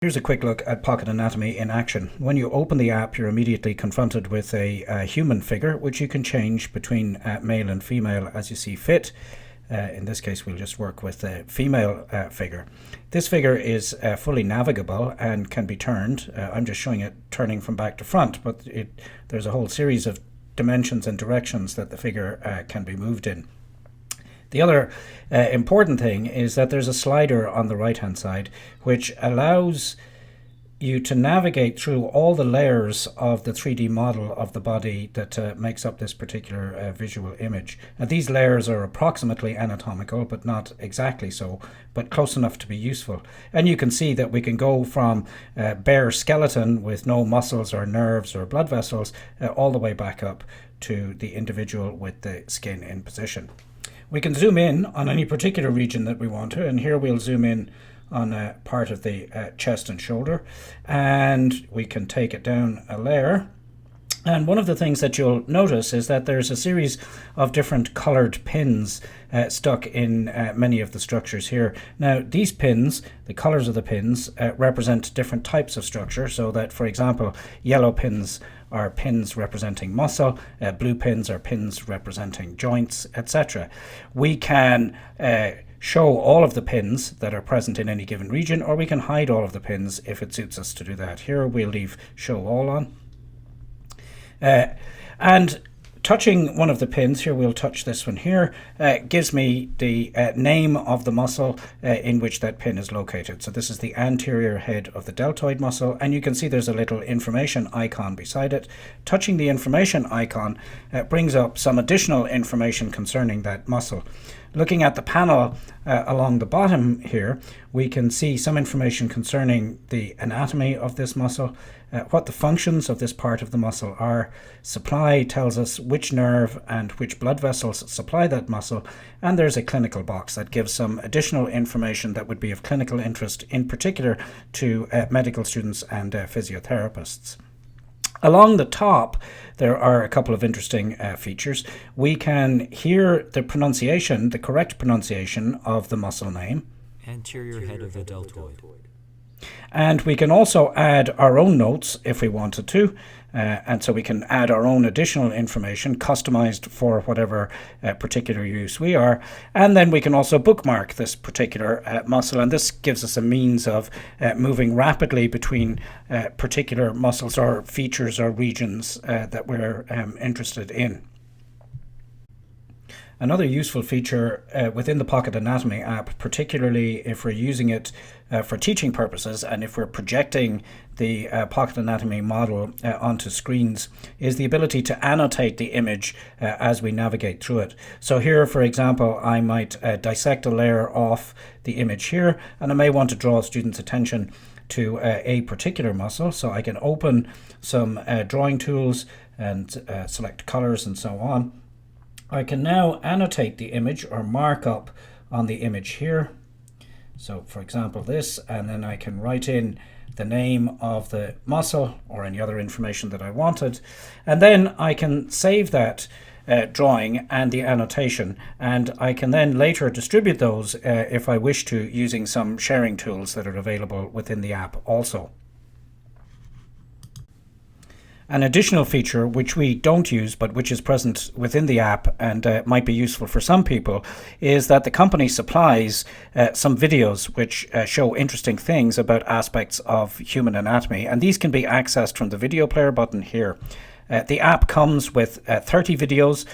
Here's a quick look at Pocket Anatomy in action. When you open the app, you're immediately confronted with a human figure, which you can change between male and female as you see fit. In this case, we'll just work with the female figure. This figure is fully navigable and can be turned. I'm just showing it turning from back to front, but there's a whole series of dimensions and directions that the figure can be moved in. The other important thing is that there's a slider on the right hand side which allows you to navigate through all the layers of the 3D model of the body that makes up this particular visual image. Now, these layers are approximately anatomical, but not exactly so, but close enough to be useful. And you can see that we can go from bare skeleton with no muscles or nerves or blood vessels all the way back up to the individual with the skin in position. We can zoom in on any particular region that we want to, and here we'll zoom in on a part of the chest and shoulder, and we can take it down a layer. And one of the things that you'll notice is that there's a series of different colored pins stuck in many of the structures here. Now, these pins, the colors of the pins, represent different types of structure, so that, for example, yellow pins are pins representing muscle, blue pins are pins representing joints, etc. We can show all of the pins that are present in any given region, or we can hide all of the pins if it suits us to do that. Here we'll leave show all on. And touching one of the pins, here we'll touch this one here, gives me the name of the muscle in which that pin is located. So this is the anterior head of the deltoid muscle, and you can see there's a little information icon beside it. Touching the information icon brings up some additional information concerning that muscle. Looking at the panel along the bottom here, we can see some information concerning the anatomy of this muscle, what the functions of this part of the muscle are. Supply tells us which nerve and which blood vessels supply that muscle, and there's a clinical box that gives some additional information that would be of clinical interest, in particular to medical students and physiotherapists. Along the top, there are a couple of interesting features. We can hear the pronunciation, the correct pronunciation of the muscle name. Anterior head of the deltoid. And we can also add our own notes if we wanted to. And so we can add our own additional information customized for whatever particular use we are. And then we can also bookmark this particular muscle. And this gives us a means of moving rapidly between particular muscles or features or regions that we're interested in. Another useful feature within the Pocket Anatomy app, particularly if we're using it for teaching purposes and if we're projecting the Pocket Anatomy model onto screens, is the ability to annotate the image as we navigate through it. So here, for example, I might dissect a layer off the image here, and I may want to draw a student's attention to a particular muscle. So I can open some drawing tools and select colors and so on. I can now annotate the image or mark up on the image here. So for example this, and then I can write in the name of the muscle or any other information that I wanted. And then I can save that drawing and the annotation, and I can then later distribute those if I wish to, using some sharing tools that are available within the app also. An additional feature which we don't use but which is present within the app and might be useful for some people is that the company supplies some videos which show interesting things about aspects of human anatomy, and these can be accessed from the video player button here. The app comes with 30 videos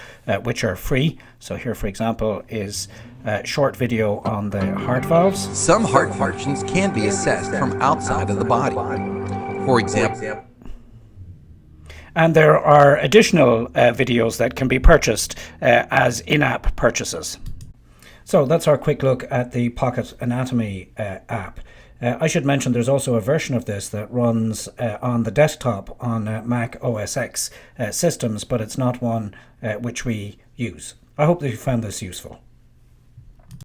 which are free. So here, for example, is a short video on the heart valves. Some heart functions can be assessed from outside of the body. For example, and there are additional videos that can be purchased as in-app purchases. So that's our quick look at the Pocket Anatomy app. I should mention there's also a version of this that runs on the desktop on Mac OS X systems, but it's not one which we use. I hope that you found this useful.